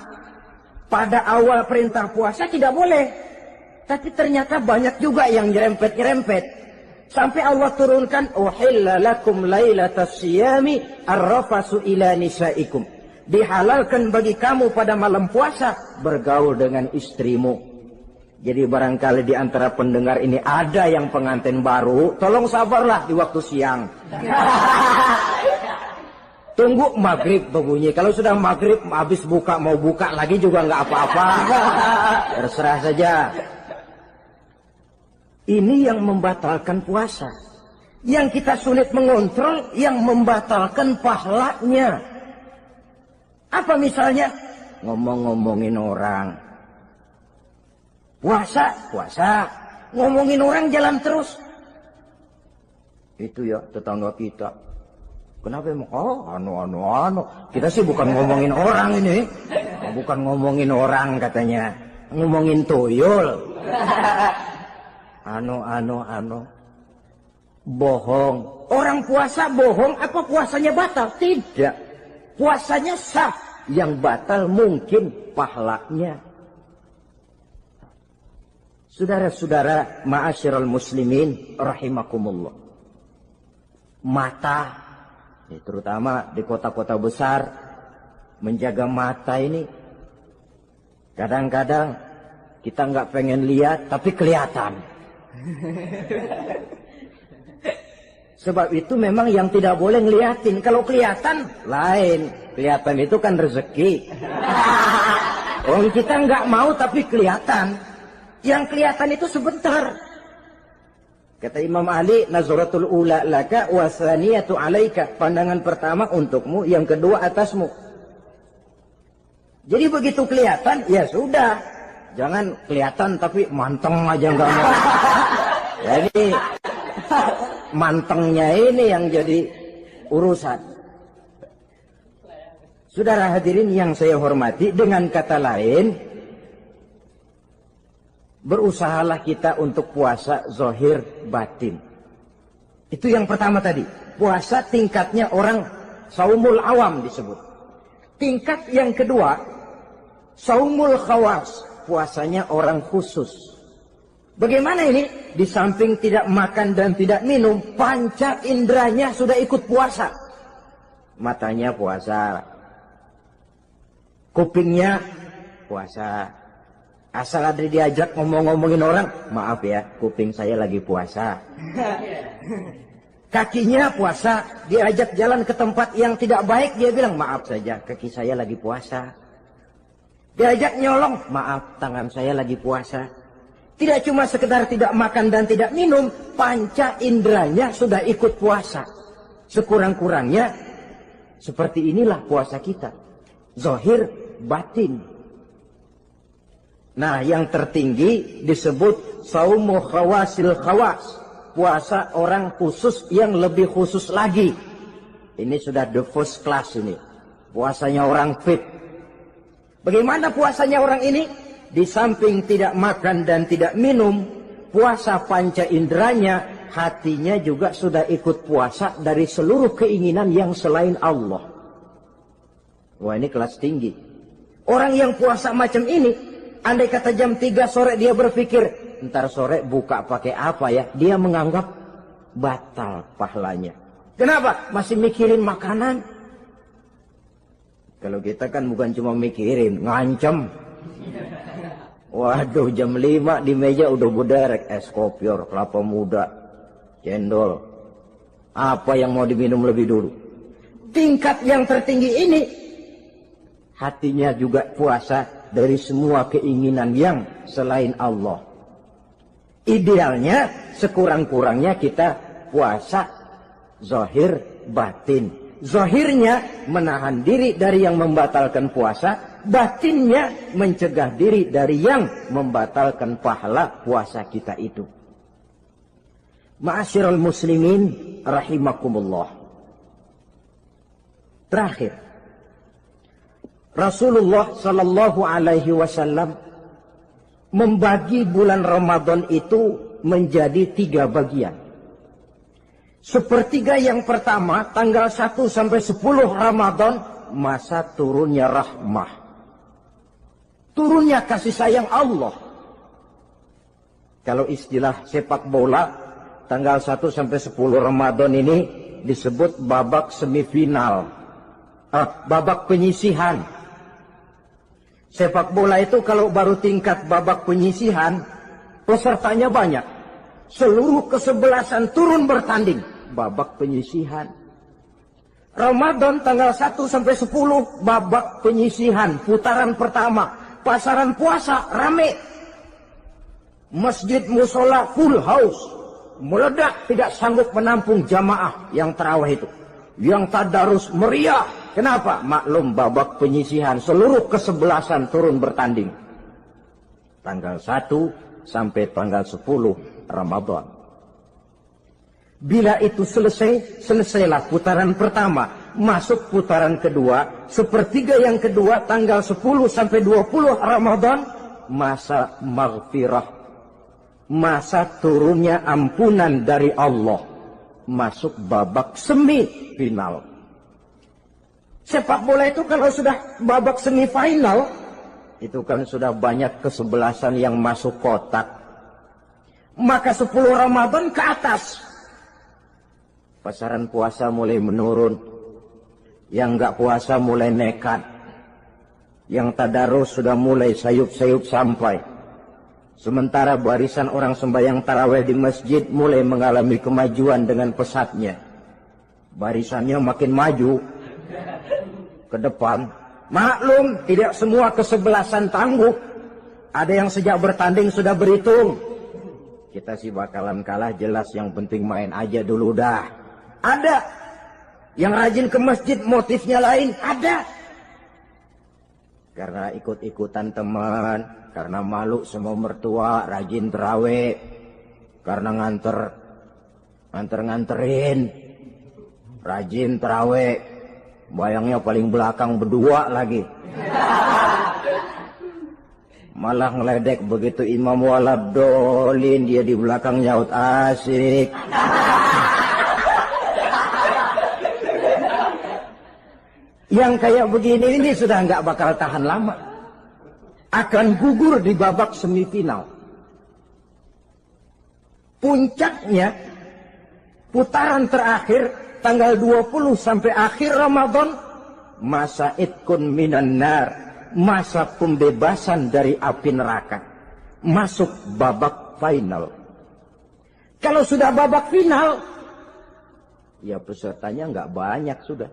pada awal perintah puasa tidak boleh. Tapi ternyata banyak juga yang nyerempet-nyerempet. Sampai Allah turunkan, uhilla lakum lailatas siyami arrafasu ila nisaikum. Dihalalkan bagi kamu pada malam puasa bergaul dengan istrimu. Jadi barangkali di antara pendengar ini ada yang pengantin baru, tolong sabarlah di waktu siang. Tunggu maghrib berbunyi. Kalau sudah maghrib habis buka, mau buka lagi juga nggak apa-apa. Terserah saja. Ini yang membatalkan puasa. Yang kita sulit mengontrol, yang membatalkan pahalanya. Apa misalnya? Ngomong-ngomongin orang. Puasa. Ngomongin orang jalan terus. Itu ya tetangga kita. Kenapa emang? Oh, anu. Kita sih bukan ngomongin orang ini. Bukan ngomongin orang katanya. Ngomongin tuyul. Anu. Bohong. Orang puasa bohong, apa puasanya batal? Tidak. Puasanya sah. Yang batal mungkin pahalanya. Saudara-saudara, ma'asyiral muslimin rahimakumullah. Mata, terutama di kota-kota besar, menjaga mata ini kadang-kadang kita nggak pengen lihat tapi kelihatan. Sebab itu memang yang tidak boleh ngeliatin. Kalau kelihatan lain, kelihatan itu kan rezeki. Orang kita nggak mau tapi kelihatan. Yang kelihatan itu sebentar. Kata Imam Ali, nazaratul ula laka wa tsaniyatu alaika. Pandangan pertama untukmu, yang kedua atasmu. Jadi begitu kelihatan, ya sudah. Jangan kelihatan tapi manteng aja enggak mau. Jadi mantengnya ini yang jadi urusan. Saudara hadirin yang saya hormati, dengan kata lain, berusahalah kita untuk puasa zahir batin. Itu yang pertama tadi. Puasa tingkatnya orang saumul awam disebut. Tingkat yang kedua, saumul khawas. Puasanya orang khusus. Bagaimana ini? Di samping tidak makan dan tidak minum, panca inderanya sudah ikut puasa. Matanya puasa. Kupingnya puasa. Asal ada diajak ngomong-ngomongin orang, maaf ya, kuping saya lagi puasa. Kakinya puasa, diajak jalan ke tempat yang tidak baik, dia bilang, maaf saja, kaki saya lagi puasa. Diajak nyolong, maaf, tangan saya lagi puasa. Tidak cuma sekedar tidak makan dan tidak minum, panca inderanya sudah ikut puasa. Sekurang-kurangnya, seperti inilah puasa kita. Zahir, batin. Nah, yang tertinggi disebut saumu khawasil khawas. Puasa orang khusus yang lebih khusus lagi. Ini sudah the first class ini. Puasanya orang fit. Bagaimana puasanya orang ini? Di samping tidak makan dan tidak minum, puasa panca inderanya, hatinya juga sudah ikut puasa dari seluruh keinginan yang selain Allah. Wah, ini kelas tinggi. Orang yang puasa macam ini, andai kata jam 3 sore dia berpikir, ntar sore buka pakai apa ya? Dia menganggap batal pahalanya. Kenapa? Masih mikirin makanan. Kalau kita kan bukan cuma mikirin, ngancem. Waduh, jam 5 di meja udah buderek es kopior, kelapa muda, cendol. Apa yang mau diminum lebih dulu? Tingkat yang tertinggi ini, hatinya juga puasa dari semua keinginan yang selain Allah. Idealnya, sekurang-kurangnya kita puasa zahir batin. Zahirnya menahan diri dari yang membatalkan puasa, batinnya mencegah diri dari yang membatalkan pahala puasa kita itu. Ma'asyiral muslimin rahimakumullah. Terakhir, Rasulullah sallallahu alaihi wasallam membagi bulan Ramadan itu menjadi 3 bagian. Sepertiga yang pertama, tanggal 1 sampai 10 Ramadan, masa turunnya rahmah. Turunnya kasih sayang Allah. Kalau istilah sepak bola, tanggal 1 sampai 10 Ramadan ini disebut babak semifinal. Babak penyisihan. Sepak bola itu kalau baru tingkat babak penyisihan, pesertanya banyak. Seluruh kesebelasan turun bertanding. Babak penyisihan. Ramadan tanggal 1 sampai 10, babak penyisihan. Putaran pertama. Pasaran puasa rame. Masjid musola full house. Meledak, tidak sanggup menampung jamaah yang tarawih itu. Yang tadarus meriah. Kenapa? Maklum babak penyisihan. Seluruh kesebelasan turun bertanding. Tanggal 1 sampai tanggal 10 Ramadan. Bila itu selesai, selesailah putaran pertama. Masuk putaran kedua, sepertiga yang kedua tanggal 10 sampai 20 Ramadan, masa maghfirah, masa turunnya ampunan dari Allah. Masuk babak semifinal. Sepak bola itu kalau sudah babak semifinal, itu kan sudah banyak kesebelasan yang masuk kotak. Maka 10 Ramadan ke atas, pasaran puasa mulai menurun. Yang enggak puasa mulai nekat. Yang tadarus sudah mulai sayup-sayup sampai. Sementara barisan orang sembahyang tarawih di masjid mulai mengalami kemajuan dengan pesatnya. Barisannya makin maju ke depan. Maklum, tidak semua kesebelasan tangguh. Ada yang sejak bertanding sudah berhitung. Kita sih bakalan kalah jelas, yang penting main aja dulu dah. Ada yang rajin ke masjid, motifnya lain, ada. Karena ikut-ikutan teman, karena malu sama mertua, rajin terawih. Karena nganterin, rajin terawih. Bayangnya paling belakang berdua lagi. Malah ngeledek begitu imam waladolin, dia di belakang nyaut asik. Yang kayak begini ini sudah nggak bakal tahan lama. Akan gugur di babak semifinal. Puncaknya, putaran terakhir, tanggal 20 sampai akhir Ramadan, masa itkun minan nar, masa pembebasan dari api neraka. Masuk babak final. Kalau sudah babak final, ya pesertanya nggak banyak sudah.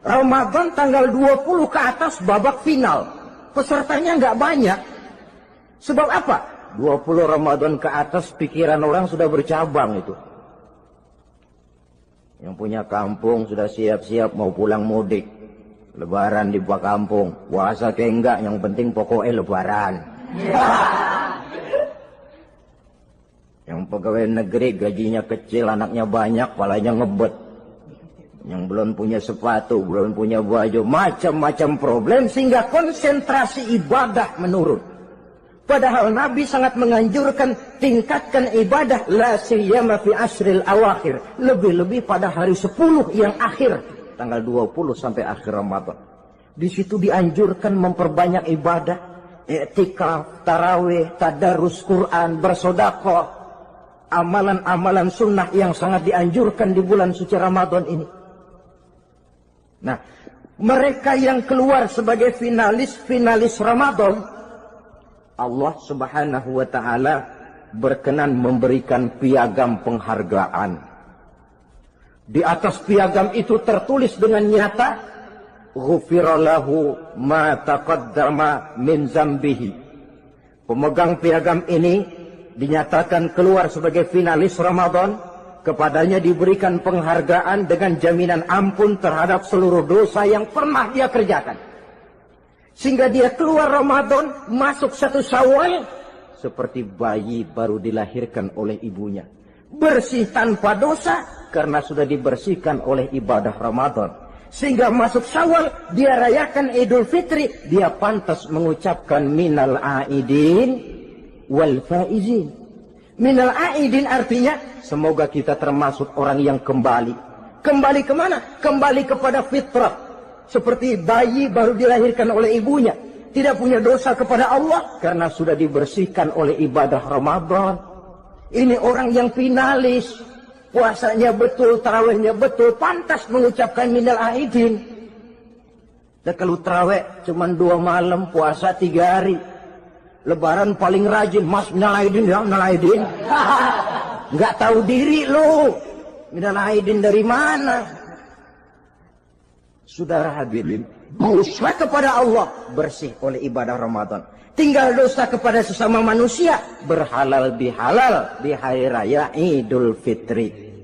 Ramadan tanggal 20 ke atas babak final. Pesertanya nggak banyak. Sebab apa? 20 Ramadan ke atas pikiran orang sudah bercabang itu. Yang punya kampung sudah siap-siap mau pulang mudik. Lebaran di buah kampung. Puasa kayak enggak, yang penting pokoknya lebaran. Yang pegawai negeri gajinya kecil, anaknya banyak, palanya ngebet. Yang belum punya sepatu, belum punya baju, macam-macam problem, sehingga konsentrasi ibadah menurun. Padahal Nabi sangat menganjurkan tingkatkan ibadah, la siyama fi asril awakhir, lebih-lebih pada hari 10 yang akhir, tanggal 20 sampai akhir Ramadan. Di situ dianjurkan memperbanyak ibadah, i'tikaf, tarawih, tadarus Quran, bersedekah, amalan-amalan sunnah yang sangat dianjurkan di bulan suci Ramadan ini. Nah, mereka yang keluar sebagai finalis Ramadan, Allah Subhanahu wa ta'ala berkenan memberikan piagam penghargaan. Di atas piagam itu tertulis dengan nyata, ghufira lahu ma taqaddama min zambihi. Pemegang piagam ini dinyatakan keluar sebagai finalis Ramadan. Kepadanya diberikan penghargaan dengan jaminan ampun terhadap seluruh dosa yang pernah dia kerjakan. Sehingga dia keluar Ramadan, masuk 1 Syawal, seperti bayi baru dilahirkan oleh ibunya. Bersih tanpa dosa, karena sudah dibersihkan oleh ibadah Ramadan. Sehingga masuk Syawal, dia rayakan Idul Fitri, dia pantas mengucapkan minal aidin wal faizin. Minal aidin artinya, semoga kita termasuk orang yang kembali. Kembali kemana? Kembali kepada fitrah. Seperti bayi baru dilahirkan oleh ibunya. Tidak punya dosa kepada Allah, karena sudah dibersihkan oleh ibadah Ramadan. Ini orang yang finalis. Puasanya betul, tarawihnya betul, pantas mengucapkan minal aidin. Dan kalau tarawih cuma 2 malam, puasa 3 hari. Lebaran paling rajin, mas minal aidin ya, minal aidin. Nggak tahu diri lo. Minal aidin dari mana? Saudara hadirin, dosa kepada Allah bersih oleh ibadah Ramadan. Tinggal dosa kepada sesama manusia berhalal bihalal di hari raya Idul Fitri.